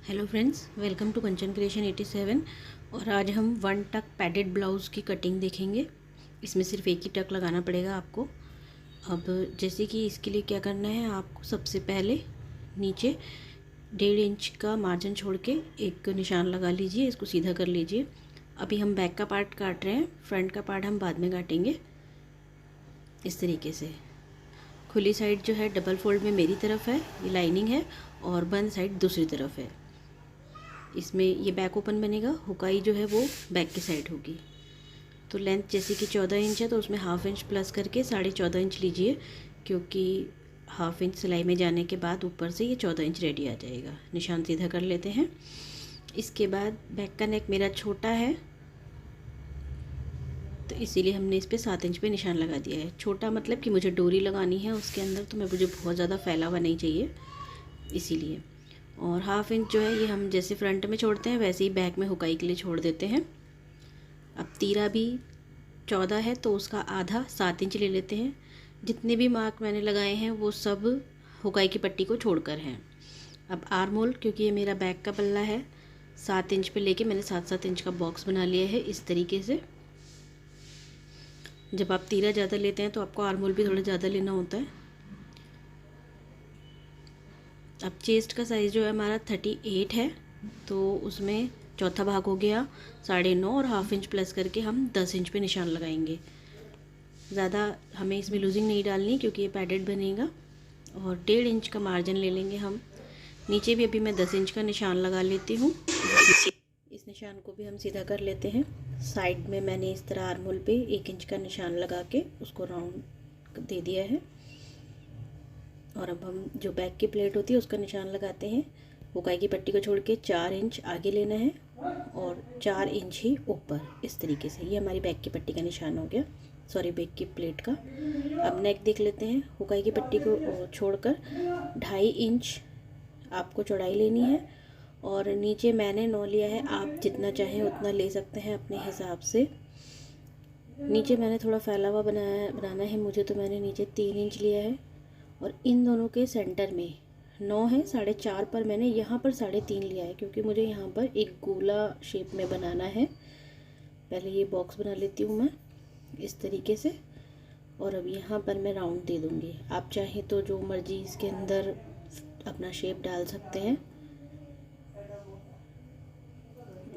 Hello friends, welcome to Kanchan creation 87। और आज हम वन टक पैडेड ब्लाउज़ की कटिंग देखेंगे। इसमें सिर्फ एक ही टक लगाना पड़ेगा आपको। अब जैसे कि इसके लिए क्या करना है, आपको सबसे पहले नीचे 1.5 इंच का मार्जिन छोड़ के एक निशान लगा लीजिए, इसको सीधा कर लीजिए। अभी हम बैक का पार्ट काट रहे हैं, फ्रंट का पार्ट हम बाद में काटेंगे। इस तरीके से खुली साइड जो है डबल फोल्ड में मेरी तरफ है, ये लाइनिंग है, और बंद साइड दूसरी तरफ है। इसमें ये बैक ओपन बनेगा, हुकाई जो है वो बैक की साइड होगी। तो लेंथ जैसे कि 14 इंच है तो उसमें हाफ इंच प्लस करके 14.5 इंच लीजिए, क्योंकि हाफ इंच सिलाई में जाने के बाद ऊपर से ये 14 इंच रेडी आ जाएगा। निशान सीधा कर लेते हैं। इसके बाद बैक का नेक मेरा छोटा है तो इसीलिए हमने इस पर 7 इंच पे निशान लगा दिया है। छोटा मतलब कि मुझे डोरी लगानी है उसके अंदर, तो मुझे बहुत ज़्यादा फैला हुआ नहीं चाहिए इसीलिए। और हाफ इंच जो है ये हम जैसे फ्रंट में छोड़ते हैं वैसे ही बैक में हुकाई के लिए छोड़ देते हैं। अब तीरा भी 14 है तो उसका आधा 7 इंच ले लेते हैं। जितने भी मार्क मैंने लगाए हैं वो सब हुकाई की पट्टी को छोड़कर हैं। अब आर्म होल, क्योंकि ये मेरा बैक का पल्ला है, 7 इंच पे लेके मैंने 7-7 इंच का बॉक्स बना लिया है इस तरीके से। जब आप तीरा ज़्यादा लेते हैं तो आपको आर्म होल भी थोड़ा ज़्यादा लेना होता है। अब चेस्ट का साइज़ जो है हमारा 38 है, तो उसमें चौथा भाग हो गया 9.5, और हाफ इंच प्लस करके हम 10 इंच पे निशान लगाएंगे। ज़्यादा हमें इसमें लूजिंग नहीं डालनी क्योंकि ये पैडेड बनेगा। और 1.5 इंच का मार्जिन ले लेंगे हम। नीचे भी अभी मैं 10 इंच का निशान लगा लेती हूँ। इस निशान को भी हम सीधा कर लेते हैं। साइड में मैंने इस तरह आर्म होल पे 1 इंच का निशान लगा के उसको राउंड दे दिया है। और अब हम जो बैक की प्लेट होती है उसका निशान लगाते हैं। हुकाई की पट्टी को छोड़ के 4 इंच आगे लेना है और 4 इंच ही ऊपर, इस तरीके से। ये हमारी बैक की पट्टी का निशान हो गया, सॉरी बैक की प्लेट का। अब नेक देख लेते हैं। हुकाई की पट्टी को छोड़कर 2.5 इंच आपको चौड़ाई लेनी है, और नीचे मैंने 9 लिया है। आप जितना चाहें उतना ले सकते हैं अपने हिसाब से। नीचे मैंने थोड़ा फैला हुआ बनाना है मुझे, तो मैंने नीचे 3 इंच लिया है। और इन दोनों के सेंटर में 9 है, 4.5 पर मैंने यहाँ पर 3.5 लिया है, क्योंकि मुझे यहाँ पर एक गोला शेप में बनाना है। पहले ये बॉक्स बना लेती हूँ मैं इस तरीके से, और अब यहाँ पर मैं राउंड दे दूँगी। आप चाहें तो जो मर्जी इसके अंदर अपना शेप डाल सकते हैं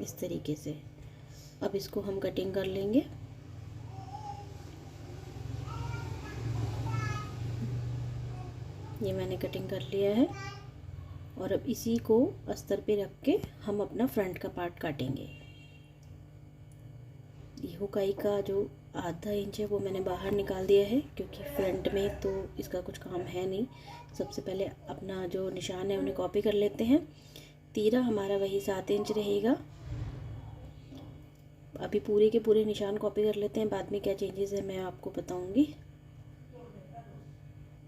इस तरीके से। अब इसको हम कटिंग कर लेंगे। ये मैंने कटिंग कर लिया है, और अब इसी को अस्तर पे रख के हम अपना फ्रंट का पार्ट काटेंगे। ये हुकाई का जो आधा इंच है वो मैंने बाहर निकाल दिया है, क्योंकि फ्रंट में तो इसका कुछ काम है नहीं। सबसे पहले अपना जो निशान है उन्हें कॉपी कर लेते हैं। तीरा हमारा वही 7 इंच रहेगा। अभी पूरे के पूरे निशान कॉपी कर लेते हैं, बाद में क्या चेंजेस है मैं आपको बताऊंगी।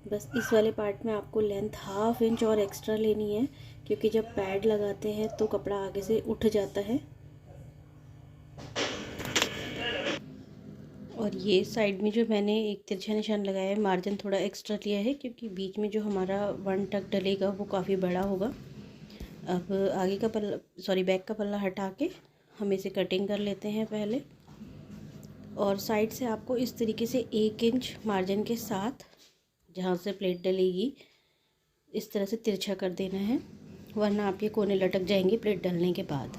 बस इस वाले पार्ट में आपको लेंथ हाफ इंच और एक्स्ट्रा लेनी है, क्योंकि जब पैड लगाते हैं तो कपड़ा आगे से उठ जाता है। और ये साइड में जो मैंने एक तिरछा निशान लगाया है, मार्जिन थोड़ा एक्स्ट्रा लिया है, क्योंकि बीच में जो हमारा वन टक डलेगा वो काफ़ी बड़ा होगा। अब आगे का पल्ला, सॉरी बैक का पल्ला हटा के हम इसे कटिंग कर लेते हैं पहले। और साइड से आपको इस तरीके से 1 इंच मार्जिन के साथ, जहाँ से प्लेट डलेगी, इस तरह से तिरछा कर देना है, वरना आप ये कोने लटक जाएंगे प्लेट डलने के बाद।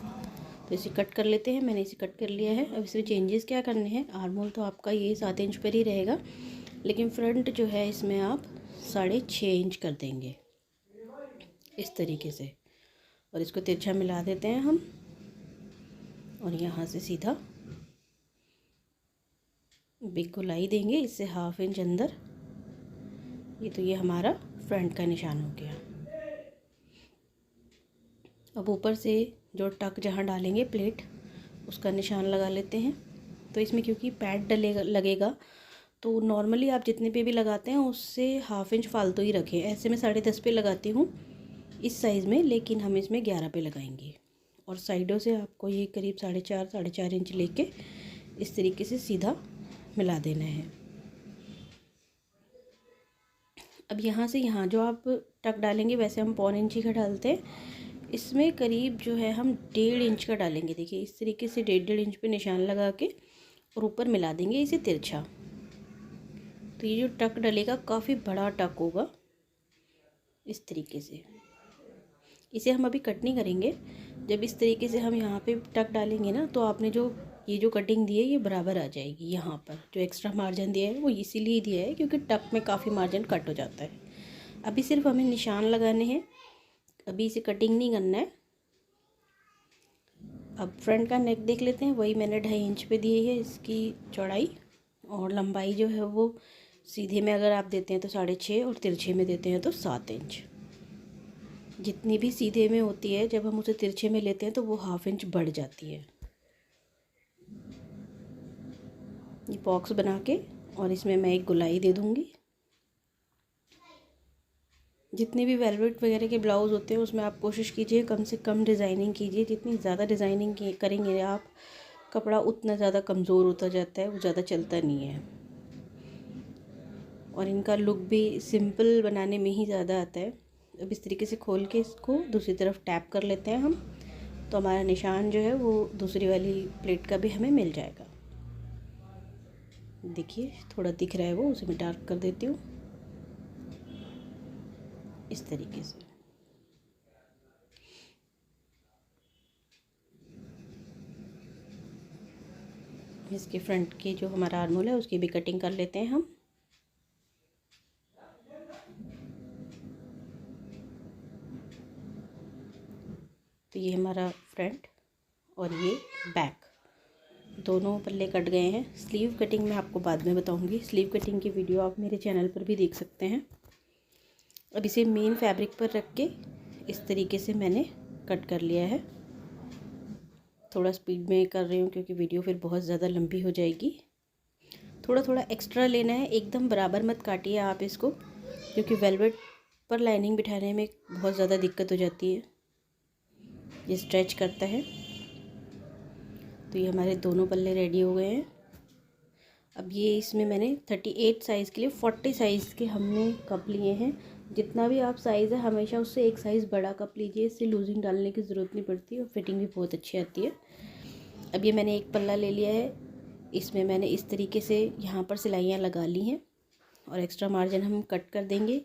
तो इसे कट कर लेते हैं। मैंने इसे कट कर लिया है। अब इसमें चेंजेस क्या करने हैं, आर्म होल तो आपका ये 7 इंच पर ही रहेगा, लेकिन फ्रंट जो है इसमें आप 6.5 इंच कर देंगे इस तरीके से। और इसको तिरछा मिला देते हैं हम, और यहाँ से सीधा बिग गोलाई देंगे इससे हाफ इंच अंदर। ये तो ये हमारा फ्रंट का निशान हो गया। अब ऊपर से जो टक जहाँ डालेंगे प्लेट, उसका निशान लगा लेते हैं। तो इसमें क्योंकि पैड डलेगा लगेगा, तो नॉर्मली आप जितने पे भी लगाते हैं उससे हाफ इंच फालतू ही रखें। ऐसे मैं 10.5 पे लगाती हूँ इस साइज़ में, लेकिन हम इसमें 11 पे लगाएंगे। और साइडों से आपको ये करीब 4.5 इंच लेके इस तरीके से सीधा मिला देना है। अब यहाँ से यहाँ जो आप टक डालेंगे वैसे हम 1.25 इंच ही का डालते हैं। इसमें करीब जो है हम 1.5 इंच का डालेंगे। देखिए इस तरीके से 1.5 इंच पे निशान लगा के और ऊपर मिला देंगे इसे तिरछा। तो ये जो टक डलेगा काफ़ी बड़ा टक होगा इस तरीके से। इसे हम अभी कट नहीं करेंगे। जब इस तरीके से हम यहाँ पे टक डालेंगे ना, तो आपने जो ये जो कटिंग दी है ये बराबर आ जाएगी। यहाँ पर जो एक्स्ट्रा मार्जिन दिया है वो इसीलिए दिया है क्योंकि टक में काफ़ी मार्जिन कट हो जाता है। अभी सिर्फ हमें निशान लगाने हैं, अभी इसे कटिंग नहीं करना है। अब फ्रंट का नेक देख लेते हैं। वही मैंने 2.5 इंच पे दी है इसकी चौड़ाई, और लंबाई जो है वो सीधे में अगर आप देते हैं तो 6.5, और तिरछे में देते हैं तो 7 इंच। जितनी भी सीधे में होती है जब हम उसे तिरछे में लेते हैं तो वो 1/2 इंच बढ़ जाती है। ये बॉक्स बना के और इसमें मैं एक गोलाई दे दूँगी। जितने भी वेलवेट वगैरह के ब्लाउज़ होते हैं उसमें आप कोशिश कीजिए कम से कम डिज़ाइनिंग कीजिए। जितनी ज़्यादा डिज़ाइनिंग करेंगे आप, कपड़ा उतना ज़्यादा कमज़ोर होता जाता है, वो ज़्यादा चलता नहीं है। और इनका लुक भी सिंपल बनाने में ही ज़्यादा आता है। अब इस तरीके से खोल के इसको दूसरी तरफ टैप कर लेते हैं हम, तो हमारा निशान जो है वो दूसरी वाली प्लेट का भी हमें मिल जाएगा। देखिए थोड़ा दिख रहा है वो, उसे मैं डार्क कर देती हूँ इस तरीके से। इसके फ्रंट की जो हमारा आर्मोल है उसकी भी कटिंग कर लेते हैं हम। तो ये हमारा फ्रंट और ये बैक, दोनों पल्ले कट गए हैं। स्लीव कटिंग मैं आपको बाद में बताऊंगी। स्लीव कटिंग की वीडियो आप मेरे चैनल पर भी देख सकते हैं। अब इसे मेन फैब्रिक पर रख के इस तरीके से मैंने कट कर लिया है। थोड़ा स्पीड में कर रही हूँ क्योंकि वीडियो फिर बहुत ज़्यादा लंबी हो जाएगी। थोड़ा थोड़ा एक्स्ट्रा लेना है, एकदम बराबर मत काटिए आप इसको, क्योंकि वेलवेट पर लाइनिंग बिठाने में बहुत ज़्यादा दिक्कत हो जाती है, ये स्ट्रेच करता है। तो ये हमारे दोनों पल्ले रेडी हो गए हैं। अब ये इसमें मैंने 38 साइज़ के लिए 40 साइज़ के हमने कप लिए हैं। जितना भी आप साइज़ है हमेशा उससे एक साइज़ बड़ा कप लीजिए, इससे लूजिंग डालने की ज़रूरत नहीं पड़ती और फिटिंग भी बहुत अच्छी आती है। अब ये मैंने एक पल्ला ले लिया है, इसमें मैंने इस तरीके से यहाँ पर सिलाइयाँ लगा ली हैं और एक्स्ट्रा मार्जिन हम कट कर देंगे।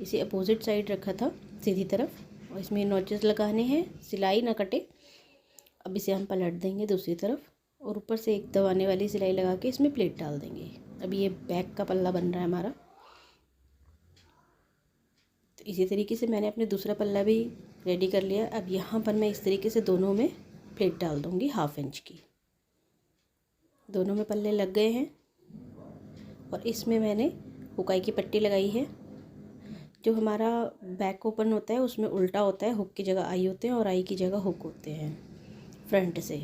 इसे अपोजिट साइड रखा था सीधी तरफ, और इसमें नॉचेस लगाने हैं, सिलाई ना कटे। अब इसे हम पलट देंगे दूसरी तरफ और ऊपर से एक दबाने वाली सिलाई लगा के इसमें प्लेट डाल देंगे। अब ये बैक का पल्ला बन रहा है हमारा। तो इसी तरीके से मैंने अपने दूसरा पल्ला भी रेडी कर लिया। अब यहाँ पर मैं इस तरीके से दोनों में प्लेट डाल दूँगी 1/2 इंच की। दोनों में पल्ले लग गए हैं और इसमें मैंने हुकाई की पट्टी लगाई है। जो हमारा बैक ओपन होता है उसमें उल्टा होता है, हुक की जगह आई होते हैं और आई की जगह हुक होते हैं फ्रंट से।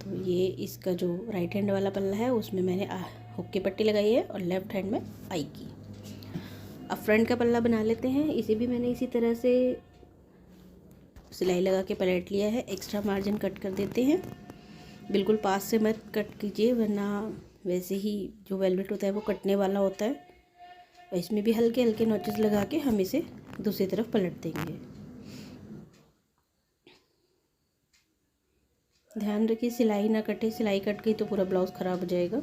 तो ये इसका जो राइट हैंड वाला पल्ला है उसमें मैंने हुक की पट्टी लगाई है और लेफ़्ट हैंड में आई की। अब फ्रंट का पल्ला बना लेते हैं। इसे भी मैंने इसी तरह से सिलाई लगा के पलट लिया है। एक्स्ट्रा मार्जिन कट कर देते हैं, बिल्कुल पास से मत कट कीजिए वरना वैसे ही जो वेलवेट होता है वो कटने वाला होता है। और इसमें भी हल्के हल्के नॉचेस लगा के हम इसे दूसरी तरफ पलट देंगे। ध्यान रखिए सिलाई ना कटे, सिलाई कट गई तो पूरा ब्लाउज़ ख़राब हो जाएगा।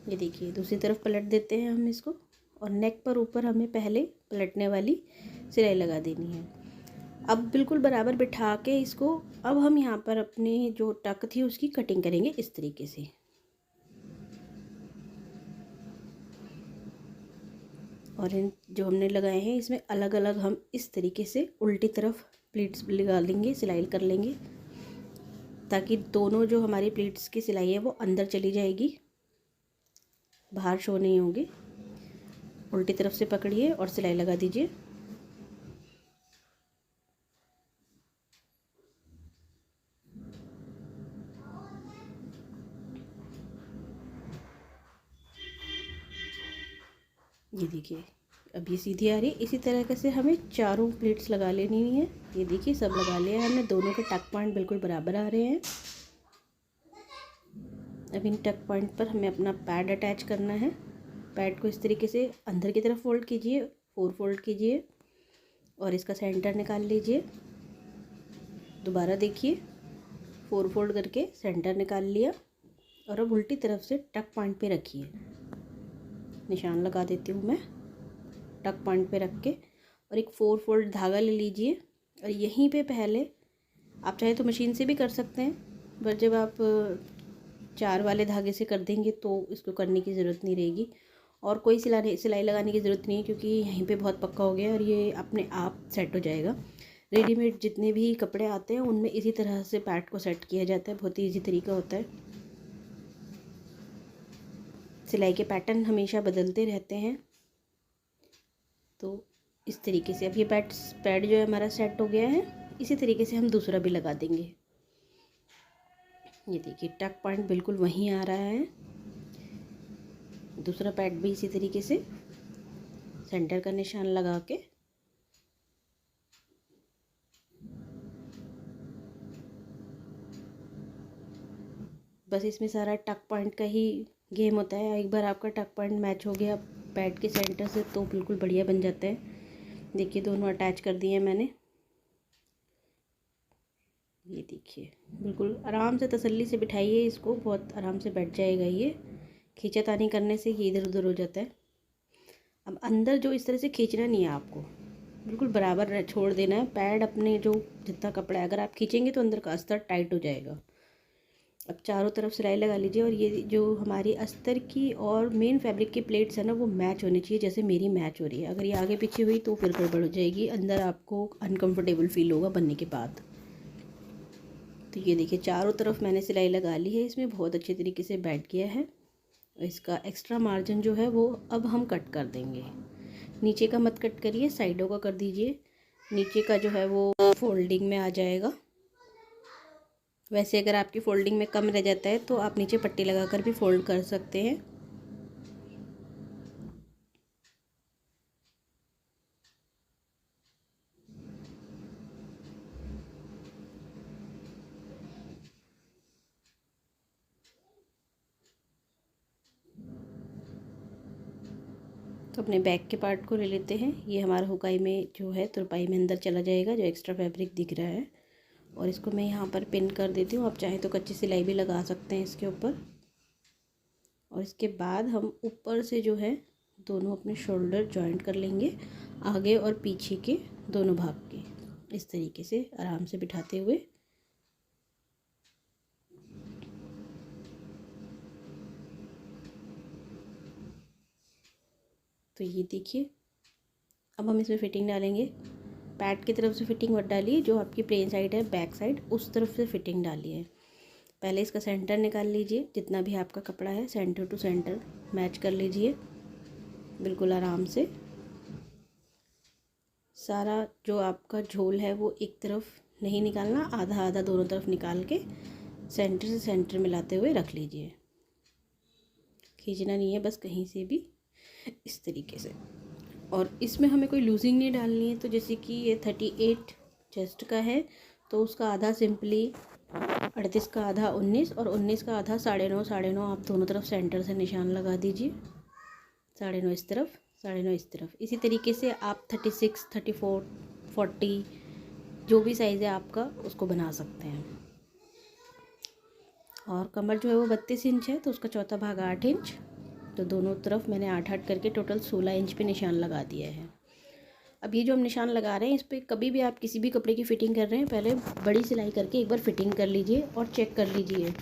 ये देखिए दूसरी तरफ पलट देते हैं हम इसको, और नेक पर ऊपर हमें पहले पलटने वाली सिलाई लगा देनी है। अब बिल्कुल बराबर बिठा के इसको अब हम यहाँ पर अपने जो टक थी उसकी कटिंग करेंगे इस तरीके से। और इन जो हमने लगाए हैं इसमें अलग अलग हम इस तरीके से उल्टी तरफ प्लीट्स लगा लेंगे, सिलाई कर लेंगे, ताकि दोनों जो हमारी प्लीट्स की सिलाई है वो अंदर चली जाएगी, बाहर शो नहीं होगी। उल्टी तरफ से पकड़िए और सिलाई लगा दीजिए। ये देखिए अब ये सीधी आ रही है। इसी तरह से हमें चारों प्लेट्स लगा लेनी है। ये देखिए सब लगा लिया है हमने, दोनों के टक पॉइंट बिल्कुल बराबर आ रहे हैं। अब इन टक पॉइंट पर हमें अपना पैड अटैच करना है। पैड को इस तरीके से अंदर की तरफ फोल्ड कीजिए, 4 फोल्ड कीजिए, और इसका सेंटर निकाल लीजिए। दोबारा देखिए, 4 फोल्ड करके सेंटर निकाल लिया और अब उल्टी तरफ से टक पॉइंट पे रखिए। निशान लगा देती हूँ मैं टक पॉइंट पे रख के, और एक 4 फोल्ड धागा ले लीजिए और यहीं पे पहले आप चाहे तो मशीन से भी कर सकते हैं, पर जब आप 4 वाले धागे से कर देंगे तो इसको करने की ज़रूरत नहीं रहेगी और कोई सिलाई लगाने की ज़रूरत नहीं है, क्योंकि यहीं पे बहुत पक्का हो गया और ये अपने आप सेट हो जाएगा। रेडीमेड जितने भी कपड़े आते हैं उनमें इसी तरह से पैड को सेट किया जाता है, बहुत ही ईजी तरीका होता है। सिलाई के पैटर्न हमेशा बदलते रहते हैं, तो इस तरीके से अब ये पैड जो है हमारा सेट हो गया है। इसी तरीके से हम दूसरा भी लगा देंगे। ये देखिए टक पॉइंट बिल्कुल वहीं आ रहा है। दूसरा पैड भी इसी तरीके से सेंटर का निशान लगा के बस इसमें सारा टक पॉइंट का ही गेम होता है। एक बार आपका टक पॉइंट मैच हो गया पैड के सेंटर से तो बिल्कुल बढ़िया बन जाता है। देखिए दोनों अटैच कर दिए हैं मैंने। ये देखिए बिल्कुल आराम से तसल्ली से बिठाइए इसको, बहुत आराम से बैठ जाएगा। ये खींचातानी करने से ये इधर उधर हो जाता है। अब अंदर जो इस तरह से खींचना नहीं है आपको, बिल्कुल बराबर छोड़ देना है। पैड अपने जो जितना कपड़ा है अगर आप खींचेंगे तो अंदर का अस्तर टाइट हो जाएगा। अब चारों तरफ सिलाई लगा लीजिए और ये जो हमारी अस्तर की और मेन फैब्रिक की प्लेट्स है ना, वो मैच होनी चाहिए, जैसे मेरी मैच हो रही है। अगर ये आगे पीछे हुई तो फिर गड़बड़ हो जाएगी, अंदर आपको अनकंफर्टेबल फील होगा बनने के बाद। तो ये देखिए चारों तरफ मैंने सिलाई लगा ली है, इसमें बहुत अच्छे तरीके से बैठ गया है। इसका एक्स्ट्रा मार्जिन जो है वो अब हम कट कर देंगे। नीचे का मत कट करिए, साइडों का कर दीजिए। नीचे का जो है वो फोल्डिंग में आ जाएगा। वैसे अगर आपकी फोल्डिंग में कम रह जाता है तो आप नीचे पट्टी लगाकर भी फोल्ड कर सकते हैं। तो अपने बैक के पार्ट को ले लेते हैं। ये हमारा हुकाई में जो है तुरपाई में अंदर चला जाएगा, जो एक्स्ट्रा फैब्रिक दिख रहा है, और इसको मैं यहाँ पर पिन कर देती हूँ। आप चाहें तो कच्ची सिलाई भी लगा सकते हैं इसके ऊपर। और इसके बाद हम ऊपर से जो है दोनों अपने शोल्डर जॉइंट कर लेंगे, आगे और पीछे के दोनों भाग के, इस तरीके से आराम से बिठाते हुए। तो ये देखिए अब हम इसमें फ़िटिंग डालेंगे। पैड की तरफ से फ़िटिंग मत डालिए, जो आपकी प्लेन साइड है बैक साइड उस तरफ से फ़िटिंग डालिए। पहले इसका सेंटर निकाल लीजिए, जितना भी आपका कपड़ा है सेंटर टू सेंटर मैच कर लीजिए बिल्कुल आराम से। सारा जो आपका झोल है वो एक तरफ नहीं निकालना, आधा आधा दोनों तरफ निकाल के सेंटर से सेंटर मिलाते हुए रख लीजिए। खींचना नहीं है बस कहीं से भी, इस तरीके से। और इसमें हमें कोई लूजिंग नहीं डालनी है। तो जैसे कि ये 38 चेस्ट का है तो उसका आधा सिंपली 38 का आधा 19 और 19 का आधा 9.5 9.5 आप दोनों तरफ सेंटर से निशान लगा दीजिए। 9.5 इस तरफ 9.5 इस तरफ। इसी तरीके से आप 36 34 40 जो भी साइज़ है आपका उसको बना सकते हैं। और कमर जो है वो 32 इंच है तो उसका चौथा भाग 8 इंच। तो दोनों तरफ मैंने 8 करके टोटल 16 इंच पे निशान लगा दिया है। अब ये जो हम निशान लगा रहे हैं इस पर कभी भी आप किसी भी कपड़े की फ़िटिंग कर रहे हैं पहले बड़ी सिलाई करके एक बार फ़िटिंग कर लीजिए और चेक कर लीजिए,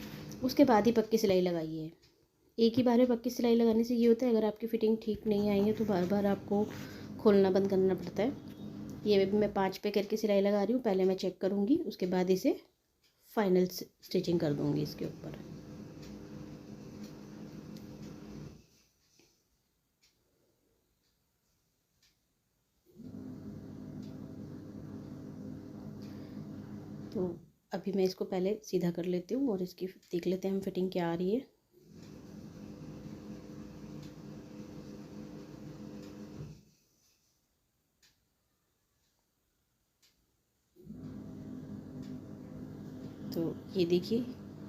उसके बाद ही पक्की सिलाई लगाइए। एक ही बार में पक्की सिलाई लगाने से ये होता है अगर आपकी फ़िटिंग ठीक नहीं आई है तो बार बार आपको खोलना बंद करना पड़ता है। ये मैं 5 पे करके सिलाई लगा रही हूँ, पहले मैं चेक करूँगी उसके बाद इसे फाइनल स्टिचिंग कर दूँगी इसके ऊपर। तो अभी मैं इसको पहले सीधा कर लेती हूँ और इसकी देख लेते हैं हम फिटिंग क्या आ रही है। तो ये देखिए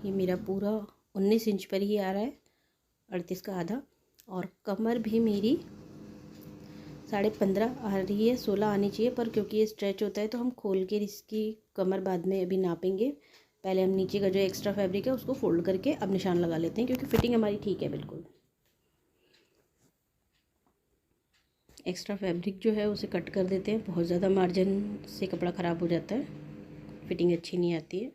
ये मेरा पूरा 19 इंच पर ही आ रहा है, 38 का आधा। और कमर भी मेरी 15.5 आ रही है, 16 आनी चाहिए, पर क्योंकि ये स्ट्रेच होता है तो हम खोल के इसकी कमर बाद में अभी नापेंगे। पहले हम नीचे का जो एक्स्ट्रा फैब्रिक है उसको फोल्ड करके अब निशान लगा लेते हैं, क्योंकि फिटिंग हमारी ठीक है बिल्कुल। एक्स्ट्रा फैब्रिक जो है उसे कट कर देते हैं, बहुत ज़्यादा मार्जिन से कपड़ा ख़राब हो जाता है, फिटिंग अच्छी नहीं आती है।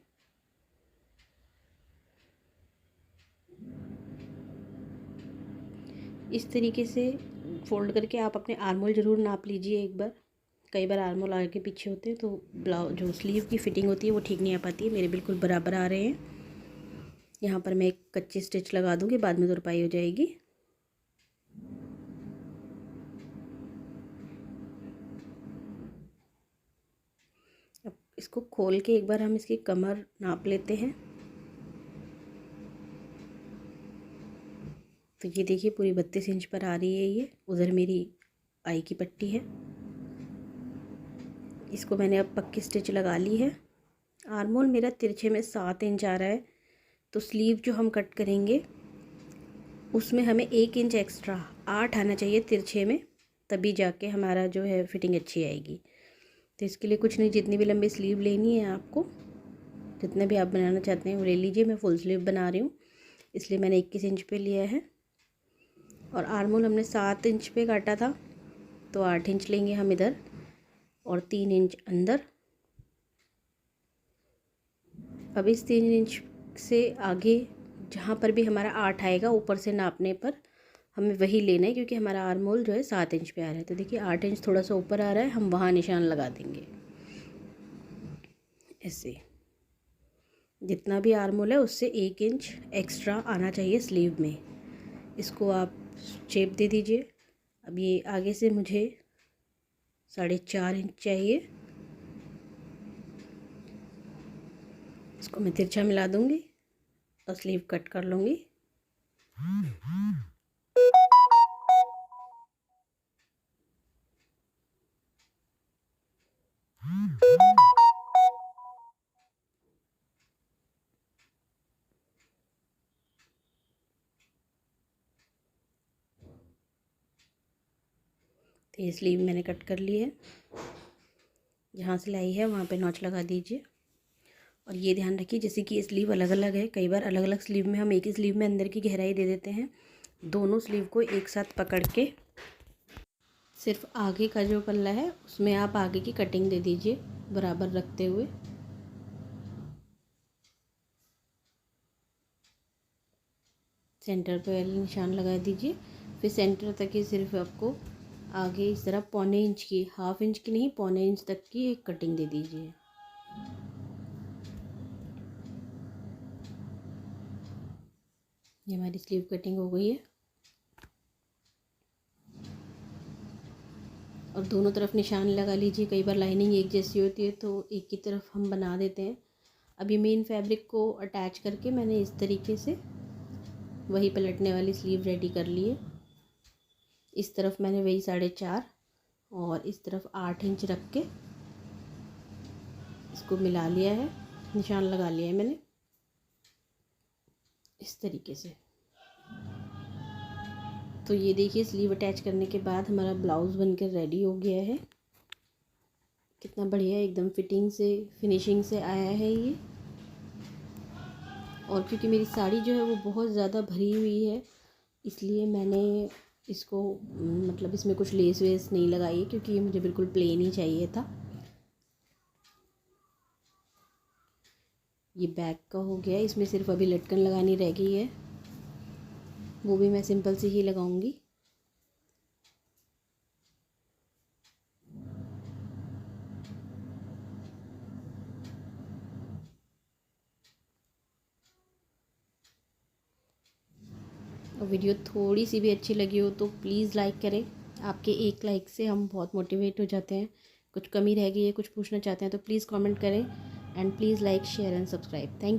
इस तरीके से फोल्ड करके आप अपने आर्मोल ज़रूर नाप लीजिए एक बार। कई बार आर्मोल आगे पीछे होते हैं तो ब्लाउज जो स्लीव की फिटिंग होती है वो ठीक नहीं आ पाती है। मेरे बिल्कुल बराबर आ रहे हैं। यहाँ पर मैं एक कच्ची स्टिच लगा दूँगी, बाद में तुरपाई हो जाएगी। अब इसको खोल के एक बार हम इसकी कमर नाप लेते हैं। तो ये देखिए पूरी 32 इंच पर आ रही है ये। उधर मेरी आई की पट्टी है, इसको मैंने अब पक्की स्टिच लगा ली है। आर्मोल मेरा तिरछे में 7 इंच आ रहा है, तो स्लीव जो हम कट करेंगे उसमें हमें 1 इंच एक्स्ट्रा 8 आना चाहिए तिरछे में, तभी जाके हमारा जो है फिटिंग अच्छी आएगी। तो इसके लिए कुछ नहीं, जितनी भी लंबी स्लीव लेनी है आपको, जितना भी आप बनाना चाहते हैं वो ले लीजिए। मैं फुल स्लीव बना रही हूँ इसलिए मैंने 21 इंच पे लिया है। और आर्मोल हमने 7 इंच पे काटा था, तो 8 इंच लेंगे हम इधर और 3 इंच अंदर। अब इस 3 इंच से आगे जहाँ पर भी हमारा 8 आएगा ऊपर से नापने पर हमें वही लेना है, क्योंकि हमारा आर्मोल जो है 7 इंच पे आ रहा है। तो देखिए 8 इंच थोड़ा सा ऊपर आ रहा है, हम वहाँ निशान लगा देंगे ऐसे। जितना भी आर्मोल है उससे 1 इंच एक्स्ट्रा आना चाहिए स्लीव में। इसको आप शेप दे दीजिए। अब ये आगे से मुझे 4.5 इंच चाहिए, इसको मैं तिरछा मिला दूँगी और स्लीव कट कर लूँगी। तो ये स्लीव मैंने कट कर ली है। जहाँ सिलाई है वहाँ पे नॉच लगा दीजिए। और ये ध्यान रखिए, जैसे कि ये स्लीव अलग अलग है, कई बार अलग अलग स्लीव में हम एक ही स्लीव में अंदर की गहराई दे देते हैं। दोनों स्लीव को एक साथ पकड़ के सिर्फ आगे का जो पल्ला है उसमें आप आगे की कटिंग दे दीजिए बराबर रखते हुए। सेंटर पे निशान लगा दीजिए, फिर सेंटर तक ही सिर्फ आपको आगे इस तरह 1.25 इंच की, 1/2 इंच की नहीं 1.25 इंच तक की एक कटिंग दे दीजिए। ये हमारी स्लीव कटिंग हो गई है। और दोनों तरफ निशान लगा लीजिए। कई बार लाइनिंग एक जैसी होती है तो एक की तरफ हम बना देते हैं। अभी मेन फैब्रिक को अटैच करके मैंने इस तरीके से वही पलटने वाली स्लीव रेडी कर ली है। इस तरफ मैंने वही 4.5 और इस तरफ 8 इंच रख के इसको मिला लिया है, निशान लगा लिया है मैंने इस तरीके से। तो ये देखिए स्लीव अटैच करने के बाद हमारा ब्लाउज़ बनकर रेडी हो गया है। कितना बढ़िया एकदम फिटिंग से फिनिशिंग से आया है ये। और क्योंकि मेरी साड़ी जो है वो बहुत ज़्यादा भरी हुई है, इसलिए मैंने इसको मतलब इसमें कुछ लेस वेस नहीं लगाई है, क्योंकि ये मुझे बिल्कुल प्लेन ही चाहिए था। ये बैक का हो गया, इसमें सिर्फ अभी लटकन लगानी रह गई है, वो भी मैं सिंपल से ही लगाऊंगी। और वीडियो थोड़ी सी भी अच्छी लगी हो तो प्लीज़ लाइक करें। आपके एक लाइक से हम बहुत मोटिवेट हो जाते हैं। कुछ कमी रह गई है, कुछ पूछना चाहते हैं तो प्लीज़ कमेंट करें and please like share and subscribe. Thank